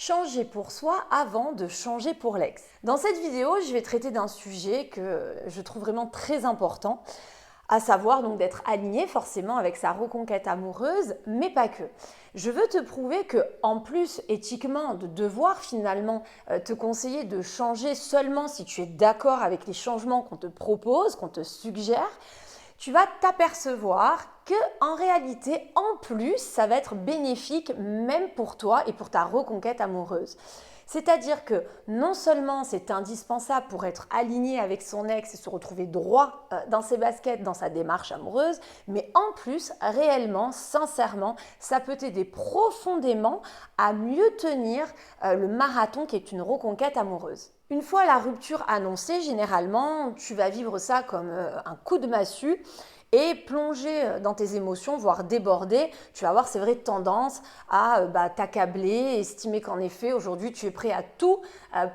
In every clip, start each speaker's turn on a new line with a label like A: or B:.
A: Changer pour soi avant de changer pour l'ex. Dans cette vidéo, je vais traiter d'un sujet que je trouve vraiment très important, à savoir donc d'être aligné forcément avec sa reconquête amoureuse, mais pas que. Je veux te prouver que, en plus éthiquement, de devoir finalement te conseiller de changer seulement si tu es d'accord avec les changements qu'on te propose, qu'on te suggère, tu vas t'apercevoir que en réalité, en plus, ça va être bénéfique même pour toi et pour ta reconquête amoureuse. C'est-à-dire que non seulement c'est indispensable pour être aligné avec son ex et se retrouver droit dans ses baskets, dans sa démarche amoureuse, mais en plus, réellement, sincèrement, ça peut t'aider profondément à mieux tenir le marathon qui est une reconquête amoureuse. Une fois la rupture annoncée, généralement, tu vas vivre ça comme un coup de massue et plonger dans tes émotions, voire déborder. Tu vas avoir, c'est vrai, tendance à t'accabler, estimer qu'en effet, aujourd'hui, tu es prêt à tout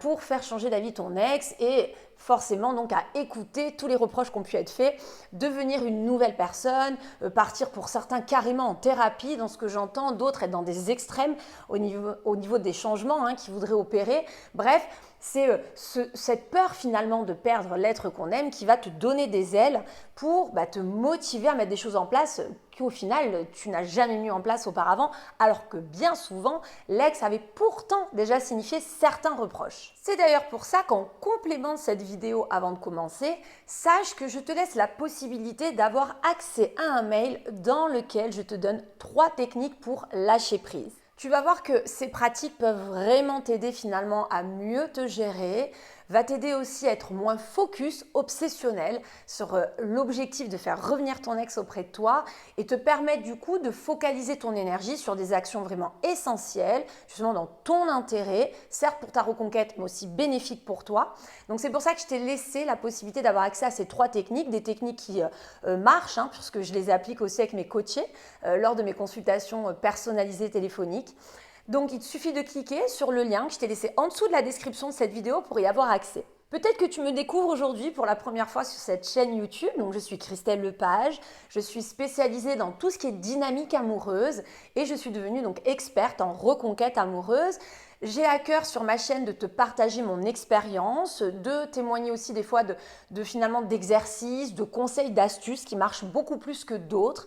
A: pour faire changer d'avis ton ex et forcément donc à écouter tous les reproches qui ont pu être faits, devenir une nouvelle personne, partir pour certains carrément en thérapie, dans ce que j'entends, d'autres être dans des extrêmes au niveau des changements qu'ils voudraient opérer. Bref, c'est cette peur finalement de perdre l'être qu'on aime qui va te donner des ailes pour te motiver à mettre des choses en place qu'au final tu n'as jamais mis en place auparavant, alors que bien souvent l'ex avait pourtant déjà signifié certains reproches. C'est d'ailleurs pour ça qu'en complément de cette vidéo avant de commencer, sache que je te laisse la possibilité d'avoir accès à un mail dans lequel je te donne 3 techniques pour lâcher prise. Tu vas voir que ces pratiques peuvent vraiment t'aider finalement à mieux te gérer, va t'aider aussi à être moins focus, obsessionnel sur l'objectif de faire revenir ton ex auprès de toi et te permettre du coup de focaliser ton énergie sur des actions vraiment essentielles, justement dans ton intérêt, certes pour ta reconquête mais aussi bénéfique pour toi. Donc c'est pour ça que je t'ai laissé la possibilité d'avoir accès à ces 3 techniques, des techniques qui marchent, puisque je les applique aussi avec mes coachés lors de mes consultations personnalisées téléphoniques. Donc il te suffit de cliquer sur le lien que je t'ai laissé en dessous de la description de cette vidéo pour y avoir accès. Peut-être que tu me découvres aujourd'hui pour la première fois sur cette chaîne YouTube. Donc je suis Christelle Lepage, je suis spécialisée dans tout ce qui est dynamique amoureuse et je suis devenue donc experte en reconquête amoureuse. J'ai à cœur sur ma chaîne de te partager mon expérience, de témoigner aussi des fois finalement d'exercices, de conseils, d'astuces qui marchent beaucoup plus que d'autres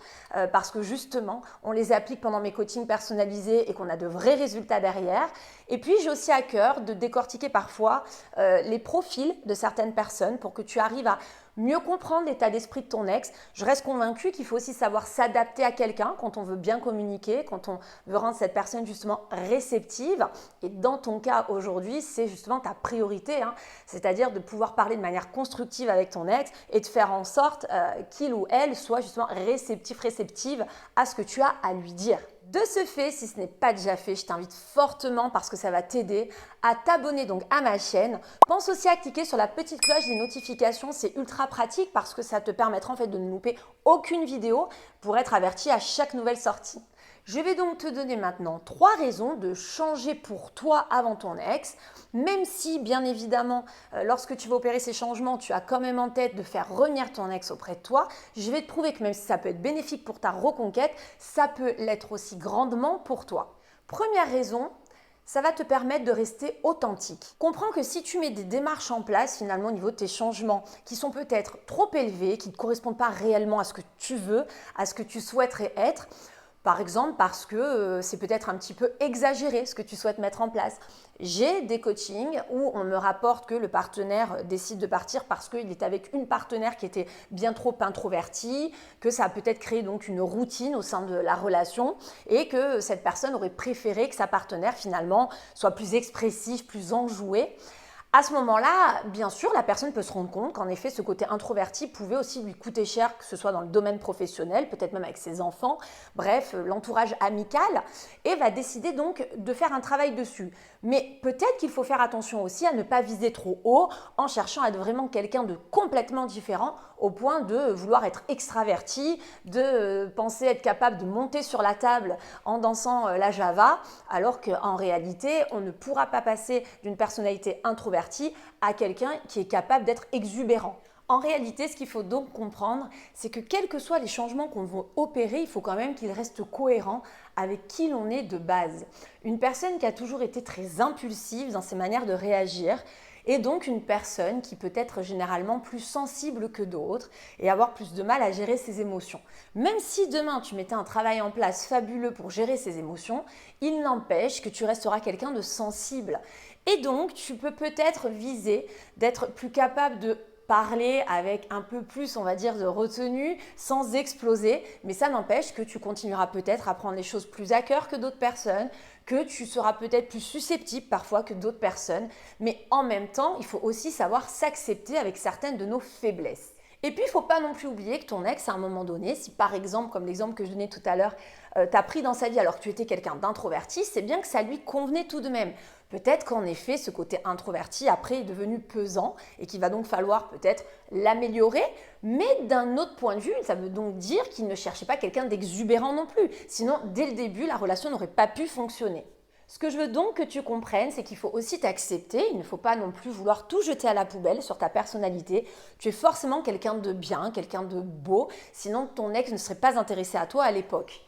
A: parce que justement on les applique pendant mes coachings personnalisés et qu'on a de vrais résultats derrière. Et puis j'ai aussi à cœur de décortiquer parfois les profils de certaines personnes pour que tu arrives à mieux comprendre l'état d'esprit de ton ex. Je reste convaincue qu'il faut aussi savoir s'adapter à quelqu'un quand on veut bien communiquer, quand on veut rendre cette personne justement réceptive. Et dans ton cas aujourd'hui, c'est justement ta priorité, c'est-à-dire de pouvoir parler de manière constructive avec ton ex et de faire en sorte qu'il ou elle soit justement réceptive à ce que tu as à lui dire. De ce fait, si ce n'est pas déjà fait, je t'invite fortement parce que ça va t'aider à t'abonner donc à ma chaîne. Pense aussi à cliquer sur la petite cloche des notifications, c'est ultra pratique parce que ça te permettra en fait de ne louper aucune vidéo pour être averti à chaque nouvelle sortie. Je vais donc te donner maintenant 3 raisons de changer pour toi avant ton ex, même si bien évidemment lorsque tu vas opérer ces changements, tu as quand même en tête de faire revenir ton ex auprès de toi. Je vais te prouver que même si ça peut être bénéfique pour ta reconquête, ça peut l'être aussi grandement pour toi. Première raison, ça va te permettre de rester authentique. Comprends que si tu mets des démarches en place finalement au niveau de tes changements qui sont peut-être trop élevés, qui ne correspondent pas réellement à ce que tu veux, à ce que tu souhaiterais être, par exemple parce que c'est peut-être un petit peu exagéré ce que tu souhaites mettre en place. J'ai des coachings où on me rapporte que le partenaire décide de partir parce qu'il est avec une partenaire qui était bien trop introvertie, que ça a peut-être créé donc une routine au sein de la relation et que cette personne aurait préféré que sa partenaire finalement soit plus expressive, plus enjouée. À ce moment-là, bien sûr, la personne peut se rendre compte qu'en effet, ce côté introverti pouvait aussi lui coûter cher, que ce soit dans le domaine professionnel, peut-être même avec ses enfants, bref, l'entourage amical, et va décider donc de faire un travail dessus. Mais peut-être qu'il faut faire attention aussi à ne pas viser trop haut en cherchant à être vraiment quelqu'un de complètement différent au point de vouloir être extraverti, de penser être capable de monter sur la table en dansant la java, alors qu'en réalité, on ne pourra pas passer d'une personnalité introvertie à quelqu'un qui est capable d'être exubérant. En réalité, ce qu'il faut donc comprendre, c'est que quels que soient les changements qu'on va opérer, il faut quand même qu'ils restent cohérents avec qui l'on est de base. Une personne qui a toujours été très impulsive dans ses manières de réagir est donc une personne qui peut être généralement plus sensible que d'autres et avoir plus de mal à gérer ses émotions. Même si demain tu mettais un travail en place fabuleux pour gérer ses émotions, il n'empêche que tu resteras quelqu'un de sensible. Et donc, tu peux peut-être viser d'être plus capable de parler avec un peu plus, on va dire, de retenue, sans exploser, mais ça n'empêche que tu continueras peut-être à prendre les choses plus à cœur que d'autres personnes, que tu seras peut-être plus susceptible parfois que d'autres personnes, mais en même temps, il faut aussi savoir s'accepter avec certaines de nos faiblesses. Et puis, il ne faut pas non plus oublier que ton ex, à un moment donné, si par exemple, comme l'exemple que je donnais tout à l'heure, t'as pris dans sa vie alors que tu étais quelqu'un d'introverti, c'est bien que ça lui convenait tout de même. Peut-être qu'en effet, ce côté introverti, après, est devenu pesant et qu'il va donc falloir peut-être l'améliorer, mais d'un autre point de vue, ça veut donc dire qu'il ne cherchait pas quelqu'un d'exubérant non plus. Sinon, dès le début, la relation n'aurait pas pu fonctionner. Ce que je veux donc que tu comprennes, c'est qu'il faut aussi t'accepter. Il ne faut pas non plus vouloir tout jeter à la poubelle sur ta personnalité. Tu es forcément quelqu'un de bien, quelqu'un de beau, sinon ton ex ne serait pas intéressé à toi à l'époque.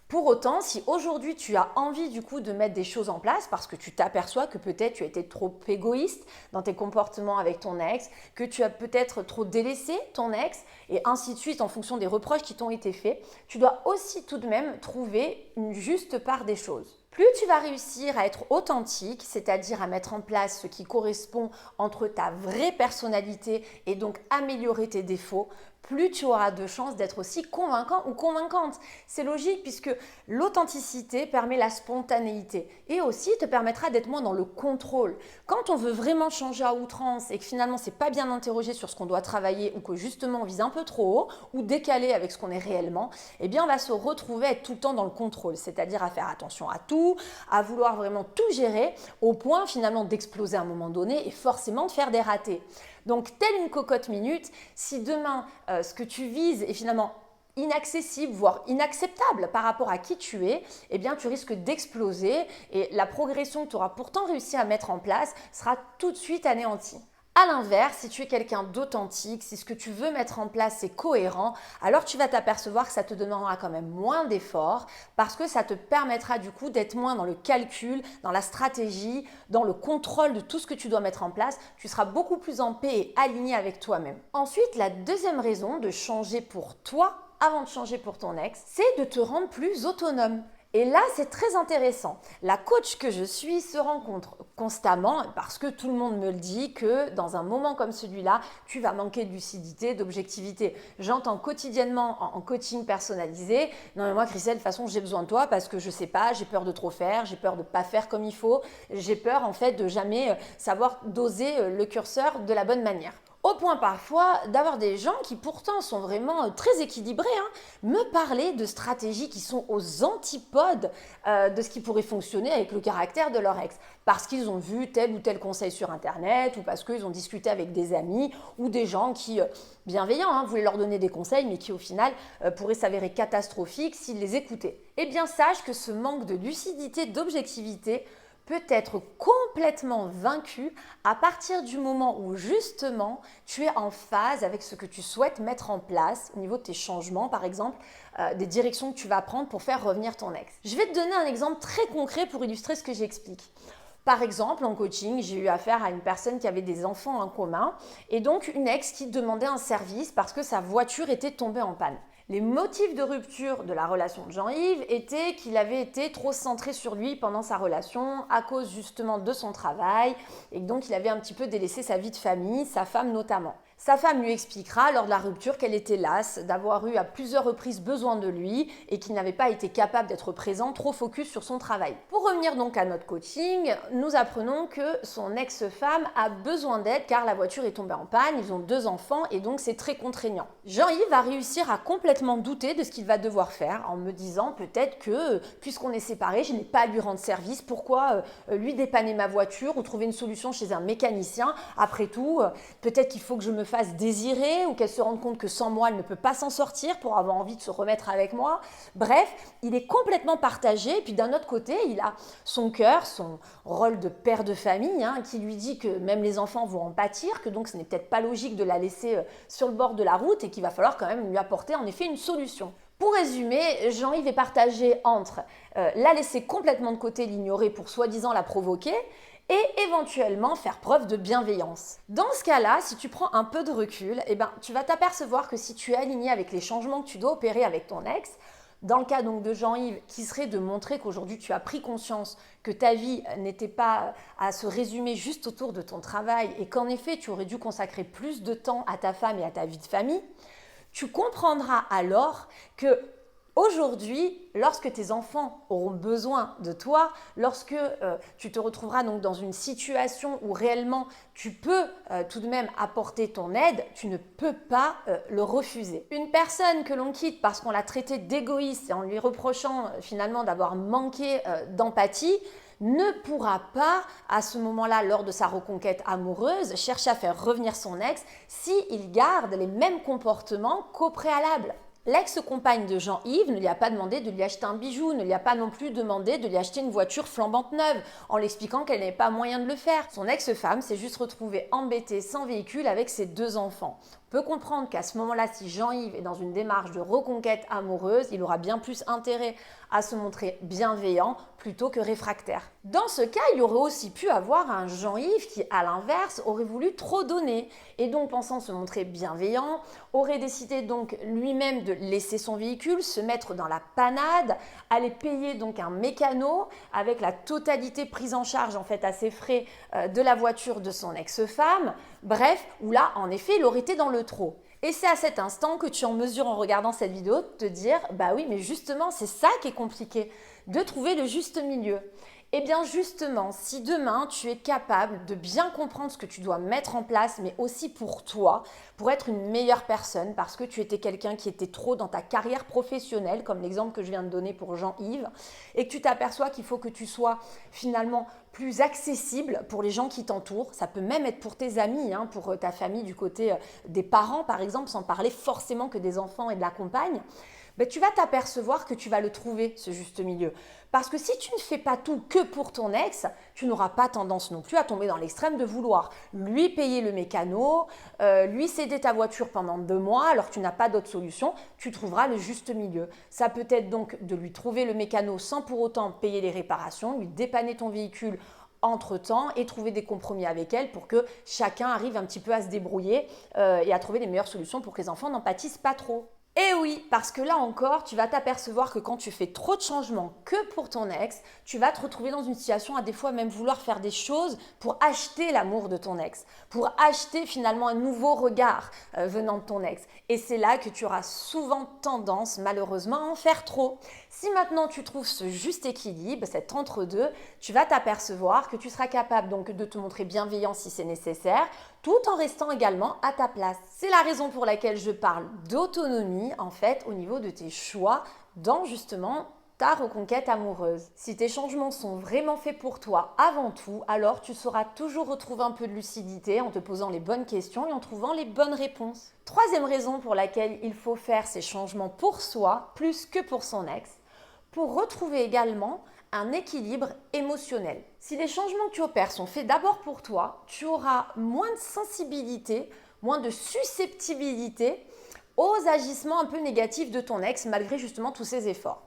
A: Pour autant, si aujourd'hui tu as envie du coup de mettre des choses en place parce que tu t'aperçois que peut-être tu as été trop égoïste dans tes comportements avec ton ex, que tu as peut-être trop délaissé ton ex et ainsi de suite en fonction des reproches qui t'ont été faits, tu dois aussi tout de même trouver une juste part des choses. Plus tu vas réussir à être authentique, c'est-à-dire à mettre en place ce qui correspond entre ta vraie personnalité et donc améliorer tes défauts, plus tu auras de chances d'être aussi convaincant ou convaincante. C'est logique puisque l'authenticité permet la spontanéité et aussi te permettra d'être moins dans le contrôle. Quand on veut vraiment changer à outrance et que finalement c'est pas bien interrogé sur ce qu'on doit travailler ou que justement on vise un peu trop haut ou décalé avec ce qu'on est réellement, eh bien on va se retrouver à être tout le temps dans le contrôle, c'est-à-dire à faire attention à tout, à vouloir vraiment tout gérer au point finalement d'exploser à un moment donné et forcément de faire des ratés. Donc, telle une cocotte minute, si demain, ce que tu vises est finalement inaccessible, voire inacceptable par rapport à qui tu es, eh bien, tu risques d'exploser et la progression que tu auras pourtant réussi à mettre en place sera tout de suite anéantie. A l'inverse, si tu es quelqu'un d'authentique, si ce que tu veux mettre en place est cohérent, alors tu vas t'apercevoir que ça te demandera quand même moins d'efforts parce que ça te permettra du coup d'être moins dans le calcul, dans la stratégie, dans le contrôle de tout ce que tu dois mettre en place. Tu seras beaucoup plus en paix et aligné avec toi-même. Ensuite, la deuxième raison de changer pour toi avant de changer pour ton ex, c'est de te rendre plus autonome. Et là, c'est très intéressant. La coach que je suis se rencontre constamment parce que tout le monde me le dit que dans un moment comme celui-là, tu vas manquer de lucidité, d'objectivité. J'entends quotidiennement en coaching personnalisé, non mais moi Christelle, de toute façon j'ai besoin de toi parce que je sais pas, j'ai peur de trop faire, j'ai peur de pas faire comme il faut, j'ai peur en fait de jamais savoir doser le curseur de la bonne manière. Au point parfois d'avoir des gens qui pourtant sont vraiment très équilibrés, me parler de stratégies qui sont aux antipodes de ce qui pourrait fonctionner avec le caractère de leur ex. Parce qu'ils ont vu tel ou tel conseil sur internet ou parce qu'ils ont discuté avec des amis ou des gens qui, bienveillants, voulaient leur donner des conseils mais qui au final pourraient s'avérer catastrophiques s'ils les écoutaient. Eh bien sache que ce manque de lucidité, d'objectivité peut être complètement vaincu à partir du moment où justement tu es en phase avec ce que tu souhaites mettre en place au niveau de tes changements, par exemple, des directions que tu vas prendre pour faire revenir ton ex. Je vais te donner un exemple très concret pour illustrer ce que j'explique. Par exemple, en coaching, j'ai eu affaire à une personne qui avait des enfants en commun et donc une ex qui demandait un service parce que sa voiture était tombée en panne. Les motifs de rupture de la relation de Jean-Yves étaient qu'il avait été trop centré sur lui pendant sa relation à cause justement de son travail et donc il avait un petit peu délaissé sa vie de famille, sa femme notamment. Sa femme lui expliquera lors de la rupture qu'elle était lasse d'avoir eu à plusieurs reprises besoin de lui et qu'il n'avait pas été capable d'être présent, trop focus sur son travail. Pour revenir donc à notre coaching, nous apprenons que son ex-femme a besoin d'aide car la voiture est tombée en panne, ils ont 2 enfants et donc c'est très contraignant. Jean-Yves va réussir à complètement douter de ce qu'il va devoir faire en me disant peut-être que puisqu'on est séparés, je n'ai pas à lui rendre service, pourquoi lui dépanner ma voiture ou trouver une solution chez un mécanicien. Après tout, peut-être qu'il faut que je me fasse désirer ou qu'elle se rende compte que sans moi, elle ne peut pas s'en sortir pour avoir envie de se remettre avec moi. Bref, il est complètement partagé. Et puis d'un autre côté, il a son cœur, son rôle de père de famille, qui lui dit que même les enfants vont en pâtir, que donc ce n'est peut-être pas logique de la laisser sur le bord de la route et qu'il va falloir quand même lui apporter en effet une solution. Pour résumer, Jean-Yves est partagé entre la laisser complètement de côté, l'ignorer pour soi-disant la provoquer, et éventuellement faire preuve de bienveillance. Dans ce cas-là, si tu prends un peu de recul, tu vas t'apercevoir que si tu es aligné avec les changements que tu dois opérer avec ton ex, dans le cas donc de Jean-Yves, qui serait de montrer qu'aujourd'hui tu as pris conscience que ta vie n'était pas à se résumer juste autour de ton travail et qu'en effet tu aurais dû consacrer plus de temps à ta femme et à ta vie de famille, tu comprendras alors que aujourd'hui, lorsque tes enfants auront besoin de toi, lorsque tu te retrouveras donc dans une situation où réellement tu peux tout de même apporter ton aide, tu ne peux pas le refuser. Une personne que l'on quitte parce qu'on l'a traitée d'égoïste et en lui reprochant finalement d'avoir manqué d'empathie, ne pourra pas, à ce moment-là, lors de sa reconquête amoureuse, chercher à faire revenir son ex s'il garde les mêmes comportements qu'au préalable. L'ex-compagne de Jean-Yves ne lui a pas demandé de lui acheter un bijou, ne lui a pas non plus demandé de lui acheter une voiture flambante neuve, en l'expliquant qu'elle n'avait pas moyen de le faire. Son ex-femme s'est juste retrouvée embêtée sans véhicule avec ses 2 enfants. On peut comprendre qu'à ce moment-là, si Jean-Yves est dans une démarche de reconquête amoureuse, il aura bien plus intérêt à se montrer bienveillant plutôt que réfractaire. Dans ce cas, il aurait aussi pu avoir un Jean-Yves qui, à l'inverse, aurait voulu trop donner et donc, pensant se montrer bienveillant, aurait décidé donc lui-même de laisser son véhicule, se mettre dans la panade, aller payer donc un mécano avec la totalité prise en charge en fait à ses frais de la voiture de son ex-femme. Bref, où là, en effet, il aurait été dans le trop. Et c'est à cet instant que tu es en mesure, en regardant cette vidéo, de te dire « Bah oui, mais justement, c'est ça qui est compliqué, de trouver le juste milieu. » Eh bien justement, si demain tu es capable de bien comprendre ce que tu dois mettre en place, mais aussi pour toi, pour être une meilleure personne, parce que tu étais quelqu'un qui était trop dans ta carrière professionnelle, comme l'exemple que je viens de donner pour Jean-Yves, et que tu t'aperçois qu'il faut que tu sois finalement plus accessible pour les gens qui t'entourent. Ça peut même être pour tes amis, pour ta famille du côté des parents par exemple, sans parler forcément que des enfants et de la compagne. Tu vas t'apercevoir que tu vas le trouver, ce juste milieu. Parce que si tu ne fais pas tout que pour ton ex, tu n'auras pas tendance non plus à tomber dans l'extrême de vouloir lui payer le mécano, lui céder ta voiture pendant 2 mois alors que tu n'as pas d'autre solution. Tu trouveras le juste milieu. Ça peut être donc de lui trouver le mécano sans pour autant payer les réparations, lui dépanner ton véhicule entre-temps et trouver des compromis avec elle pour que chacun arrive un petit peu à se débrouiller et à trouver les meilleures solutions pour que les enfants n'en pâtissent pas trop. Et oui, parce que là encore, tu vas t'apercevoir que quand tu fais trop de changements que pour ton ex, tu vas te retrouver dans une situation à des fois même vouloir faire des choses pour acheter l'amour de ton ex, pour acheter finalement un nouveau regard venant de ton ex. Et c'est là que tu auras souvent tendance, malheureusement, à en faire trop. Si maintenant tu trouves ce juste équilibre, cet entre-deux, tu vas t'apercevoir que tu seras capable donc de te montrer bienveillant si c'est nécessaire, tout en restant également à ta place. C'est la raison pour laquelle je parle d'autonomie, en fait, au niveau de tes choix dans justement ta reconquête amoureuse. Si tes changements sont vraiment faits pour toi avant tout, alors tu sauras toujours retrouver un peu de lucidité en te posant les bonnes questions et en trouvant les bonnes réponses. Troisième raison pour laquelle il faut faire ces changements pour soi plus que pour son ex, pour retrouver également un équilibre émotionnel. Si les changements que tu opères sont faits d'abord pour toi, tu auras moins de sensibilité, moins de susceptibilité aux agissements un peu négatifs de ton ex malgré justement tous ses efforts.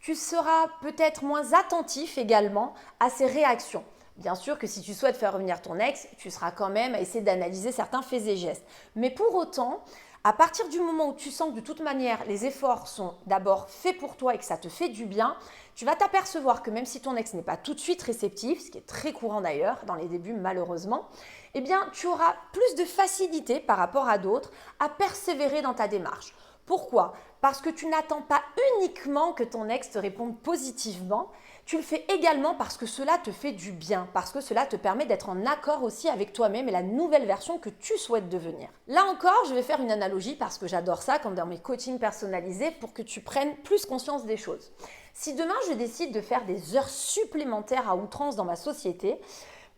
A: Tu seras peut-être moins attentif également à ses réactions. Bien sûr que si tu souhaites faire revenir ton ex, tu seras quand même à essayer d'analyser certains faits et gestes. Mais pour autant, à partir du moment où tu sens que de toute manière les efforts sont d'abord faits pour toi et que ça te fait du bien, tu vas t'apercevoir que même si ton ex n'est pas tout de suite réceptif, ce qui est très courant d'ailleurs dans les débuts malheureusement, eh bien tu auras plus de facilité par rapport à d'autres à persévérer dans ta démarche. Pourquoi ? Parce que tu n'attends pas uniquement que ton ex te réponde positivement, tu le fais également parce que cela te fait du bien, parce que cela te permet d'être en accord aussi avec toi-même et la nouvelle version que tu souhaites devenir. Là encore, je vais faire une analogie parce que j'adore ça, comme dans mes coachings personnalisés, pour que tu prennes plus conscience des choses. Si demain je décide de faire des heures supplémentaires à outrance dans ma société,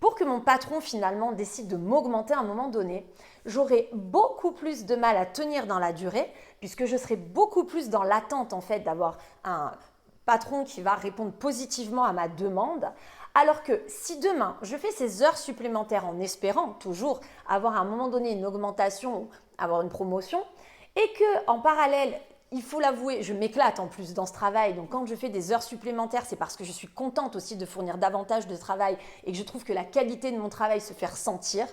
A: Pour que mon patron finalement décide de m'augmenter à un moment donné, j'aurai beaucoup plus de mal à tenir dans la durée puisque je serai beaucoup plus dans l'attente en fait d'avoir un patron qui va répondre positivement à ma demande. Alors que si demain je fais ces heures supplémentaires en espérant toujours avoir à un moment donné une augmentation ou avoir une promotion et que en parallèle il faut l'avouer, je m'éclate en plus dans ce travail. Donc quand je fais des heures supplémentaires, c'est parce que je suis contente aussi de fournir davantage de travail et que je trouve que la qualité de mon travail se fait ressentir.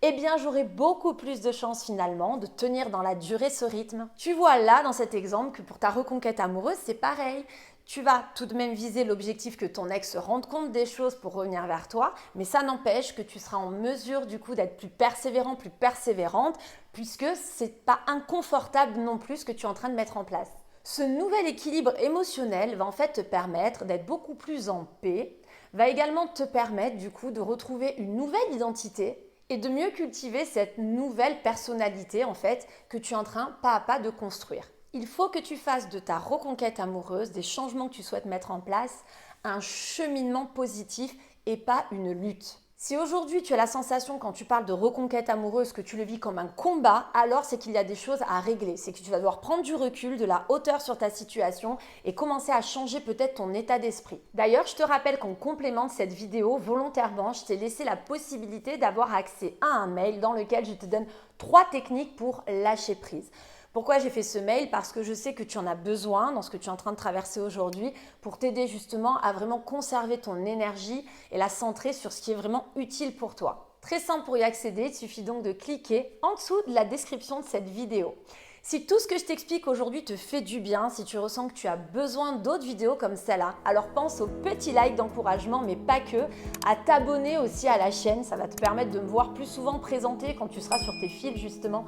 A: Eh bien, j'aurai beaucoup plus de chances finalement de tenir dans la durée ce rythme. Tu vois là, dans cet exemple, que pour ta reconquête amoureuse, c'est pareil. Tu vas tout de même viser l'objectif que ton ex se rende compte des choses pour revenir vers toi, mais ça n'empêche que tu seras en mesure du coup d'être plus persévérant, plus persévérante, puisque c'est pas inconfortable non plus ce que tu es en train de mettre en place. Ce nouvel équilibre émotionnel va en fait te permettre d'être beaucoup plus en paix, va également te permettre du coup de retrouver une nouvelle identité et de mieux cultiver cette nouvelle personnalité en fait que tu es en train pas à pas de construire. Il faut que tu fasses de ta reconquête amoureuse, des changements que tu souhaites mettre en place, un cheminement positif et pas une lutte. Si aujourd'hui tu as la sensation quand tu parles de reconquête amoureuse que tu le vis comme un combat, alors c'est qu'il y a des choses à régler. C'est que tu vas devoir prendre du recul, de la hauteur sur ta situation et commencer à changer peut-être ton état d'esprit. D'ailleurs, je te rappelle qu'en complément de cette vidéo, volontairement, je t'ai laissé la possibilité d'avoir accès à un mail dans lequel je te donne 3 techniques pour lâcher prise. Pourquoi j'ai fait ce mail? Parce que je sais que tu en as besoin dans ce que tu es en train de traverser aujourd'hui pour t'aider justement à vraiment conserver ton énergie et la centrer sur ce qui est vraiment utile pour toi. Très simple pour y accéder, il suffit donc de cliquer en dessous de la description de cette vidéo. Si tout ce que je t'explique aujourd'hui te fait du bien, si tu ressens que tu as besoin d'autres vidéos comme celle-là, alors pense au petit like d'encouragement, mais pas que, à t'abonner aussi à la chaîne. Ça va te permettre de me voir plus souvent présenter quand tu seras sur tes fils justement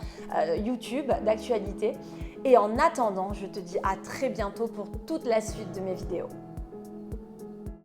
A: YouTube d'actualité. Et en attendant, je te dis à très bientôt pour toute la suite de mes vidéos.